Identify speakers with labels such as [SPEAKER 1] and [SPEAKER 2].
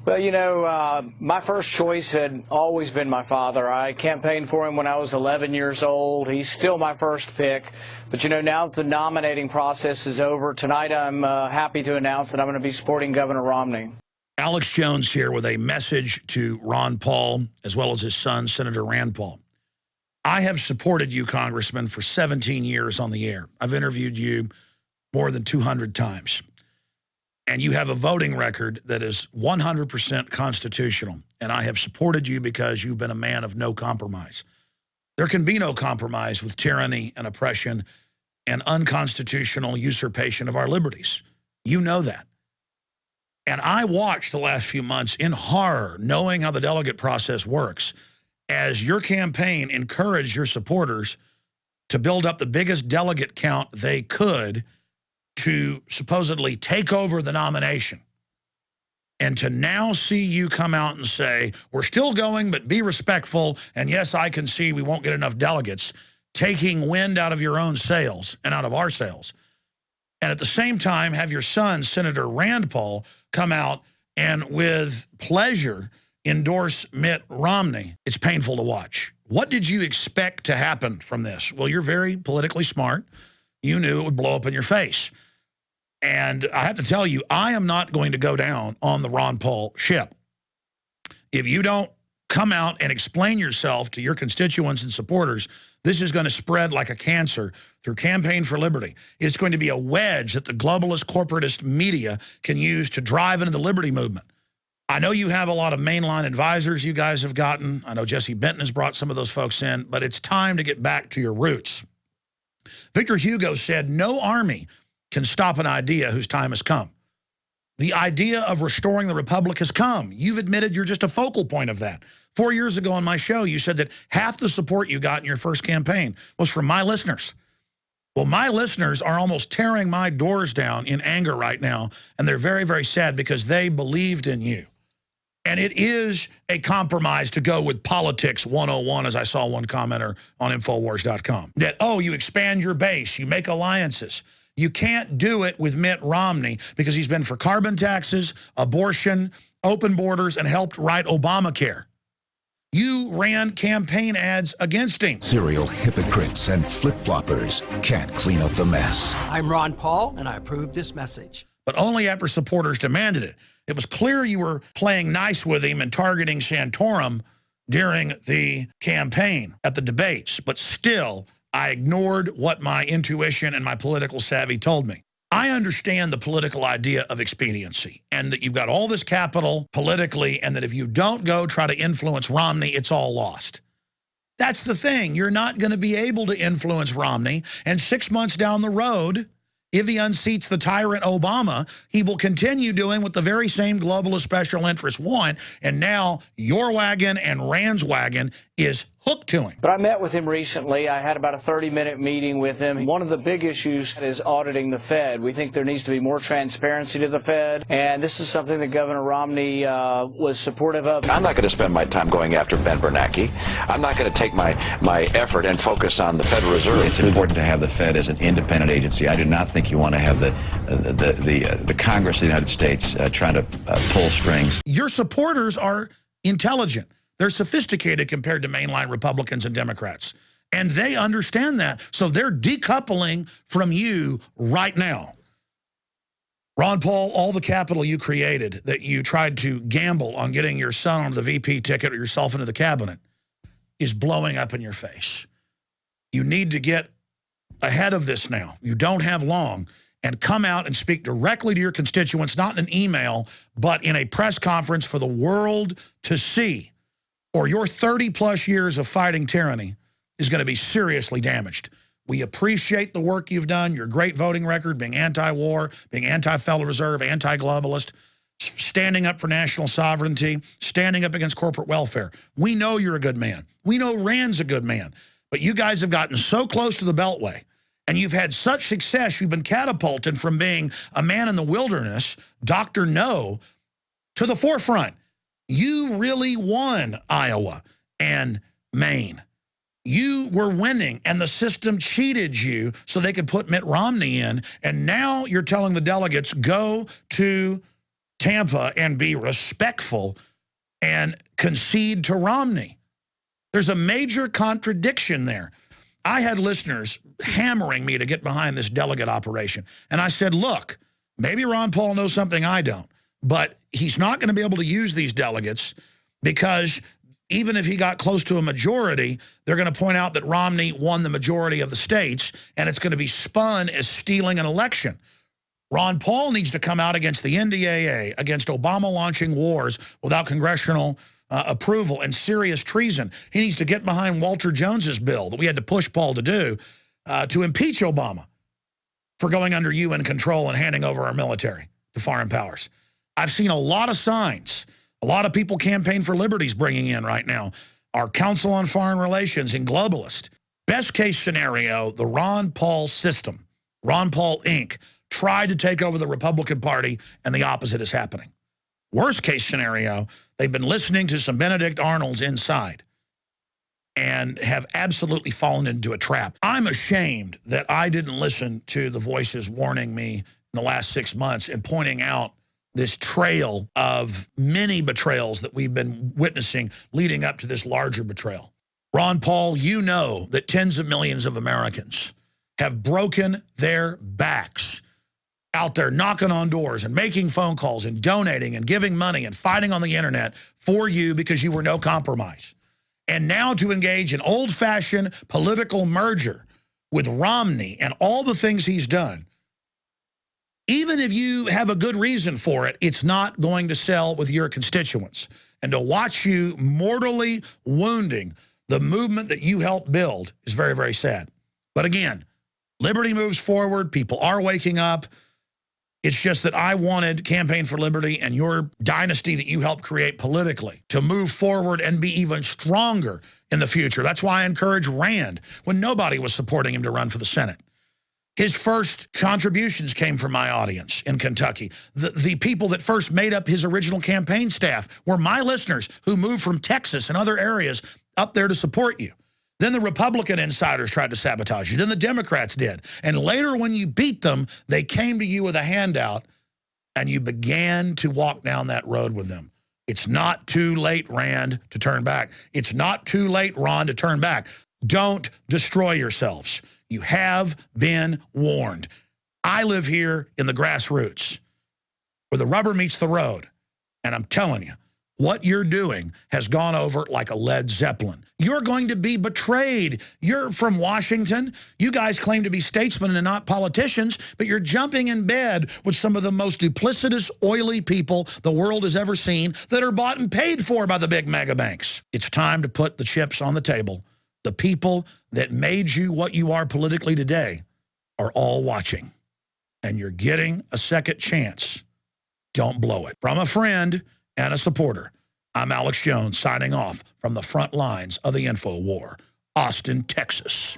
[SPEAKER 1] Well, my first choice had always been my father. I campaigned for him when I was 11 years old. He's still my first pick. But, now that the nominating process is over, tonight I'm happy to announce that I'm going to be supporting Governor Romney.
[SPEAKER 2] Alex Jones here with a message to Ron Paul, as well as his son, Senator Rand Paul. I have supported you, Congressman, for 17 years on the air. I've interviewed you more than 200 times. And you have a voting record that is 100% constitutional. And I have supported you because you've been a man of no compromise. There can be no compromise with tyranny and oppression and unconstitutional usurpation of our liberties. You know that. And I watched the last few months in horror, knowing how the delegate process works, as your campaign encouraged your supporters to build up the biggest delegate count they could to supposedly take over the nomination. And to now see you come out and say, we're still going, but be respectful, and yes, I can see we won't get enough delegates, taking wind out of your own sails and out of our sails. And at the same time, have your son, Senator Rand Paul, come out and with pleasure endorse Mitt Romney. It's painful to watch. What did you expect to happen from this? Well, you're very politically smart. You knew it would blow up in your face. And I have to tell you, I am not going to go down on the Ron Paul ship. If you don't come out and explain yourself to your constituents and supporters, this is going to spread like a cancer through Campaign for Liberty. It's going to be a wedge that the globalist, corporatist media can use to drive into the liberty movement. I know you have a lot of mainline advisors you guys have gotten. I know Jesse Benton has brought some of those folks in, but it's time to get back to your roots. Victor Hugo said, no army can stop an idea whose time has come. The idea of restoring the republic has come. You've admitted you're just a focal point of that. 4 years ago on my show, you said that half the support you got in your first campaign was from my listeners. Well, my listeners are almost tearing my doors down in anger right now, and they're very, very sad because they believed in you. And it is a compromise to go with politics 101, as I saw one commenter on Infowars.com. That, oh, you expand your base, you make alliances. You can't do it with Mitt Romney because he's been for carbon taxes, abortion, open borders, and helped write Obamacare. You ran campaign ads against him.
[SPEAKER 3] Serial hypocrites and flip-floppers can't clean up the mess.
[SPEAKER 4] I'm Ron Paul, and I approve this message.
[SPEAKER 2] But only after supporters demanded it. It was clear you were playing nice with him and targeting Santorum during the campaign at the debates, but still, I ignored what my intuition and my political savvy told me. I understand the political idea of expediency and that you've got all this capital politically and that if you don't go try to influence Romney, it's all lost. That's the thing. You're not going to be able to influence Romney. And 6 months down the road, if he unseats the tyrant Obama, he will continue doing what the very same globalist special interests want. And now your wagon and Rand's wagon is hooked to him.
[SPEAKER 1] But I met with him recently. I had about a 30-minute meeting with him. One of the big issues is auditing the Fed. We think there needs to be more transparency to the Fed, and this is something that Governor Romney was supportive of.
[SPEAKER 5] I'm not going to spend my time going after Ben Bernanke. I'm not going to take my effort and focus on the Federal Reserve. It's important to have the Fed as an independent agency. I do not think you want to have the Congress of the United States trying to pull strings.
[SPEAKER 2] Your supporters are intelligent. They're sophisticated compared to mainline Republicans and Democrats. And they understand that. So they're decoupling from you right now. Ron Paul, all the capital you created that you tried to gamble on getting your son onto the VP ticket or yourself into the cabinet is blowing up in your face. You need to get ahead of this now. You don't have long. And come out and speak directly to your constituents, not in an email, but in a press conference for the world to see. Or your 30-plus years of fighting tyranny is going to be seriously damaged. We appreciate the work you've done, your great voting record, being anti-war, being anti-Federal Reserve, anti-globalist, standing up for national sovereignty, standing up against corporate welfare. We know you're a good man. We know Rand's a good man. But you guys have gotten so close to the Beltway, and you've had such success, you've been catapulted from being a man in the wilderness, Dr. No, to the forefront. You really won Iowa and Maine. You were winning, and the system cheated you so they could put Mitt Romney in, and now you're telling the delegates, go to Tampa and be respectful and concede to Romney. There's a major contradiction there. I had listeners hammering me to get behind this delegate operation. And I said, look, maybe Ron Paul knows something I don't, but he's not going to be able to use these delegates because even if he got close to a majority, they're going to point out that Romney won the majority of the states, and it's going to be spun as stealing an election. Ron Paul needs to come out against the NDAA, against Obama launching wars without congressional approval and serious treason. He needs to get behind Walter Jones's bill that we had to push Paul to do to impeach Obama for going under UN control and handing over our military to foreign powers. I've seen a lot of signs. A lot of people Campaign for Liberty's bringing in right now. Our Council on Foreign Relations and Globalist. Best case scenario, the Ron Paul system, Ron Paul Inc., tried to take over the Republican Party, and the opposite is happening. Worst case scenario, they've been listening to some Benedict Arnolds inside and have absolutely fallen into a trap. I'm ashamed that I didn't listen to the voices warning me in the last 6 months and pointing out this trail of many betrayals that we've been witnessing leading up to this larger betrayal. Ron Paul, you know that tens of millions of Americans have broken their backs out there knocking on doors and making phone calls and donating and giving money and fighting on the internet for you because you were no compromise. And now to engage in old-fashioned political merger with Romney and all the things he's done, even if you have a good reason for it, it's not going to sell with your constituents. And to watch you mortally wounding the movement that you helped build is very, very sad. But again, liberty moves forward. People are waking up. It's just that I wanted Campaign for Liberty and your dynasty that you helped create politically to move forward and be even stronger in the future. That's why I encouraged Rand when nobody was supporting him to run for the Senate. His first contributions came from my audience in Kentucky. The people that first made up his original campaign staff were my listeners who moved from Texas and other areas up there to support you. Then the Republican insiders tried to sabotage you. Then the Democrats did. And later when you beat them, they came to you with a handout and you began to walk down that road with them. It's not too late, Rand, to turn back. It's not too late, Ron, to turn back. Don't destroy yourselves. You have been warned. I live here in the grassroots where the rubber meets the road. And I'm telling you, what you're doing has gone over like a Led Zeppelin. You're going to be betrayed. You're from Washington. You guys claim to be statesmen and not politicians, but you're jumping in bed with some of the most duplicitous, oily people the world has ever seen that are bought and paid for by the big mega banks. It's time to put the chips on the table. The people that made you what you are politically today are all watching. And you're getting a second chance. Don't blow it. From a friend and a supporter, I'm Alex Jones signing off from the front lines of the info war, Austin, Texas.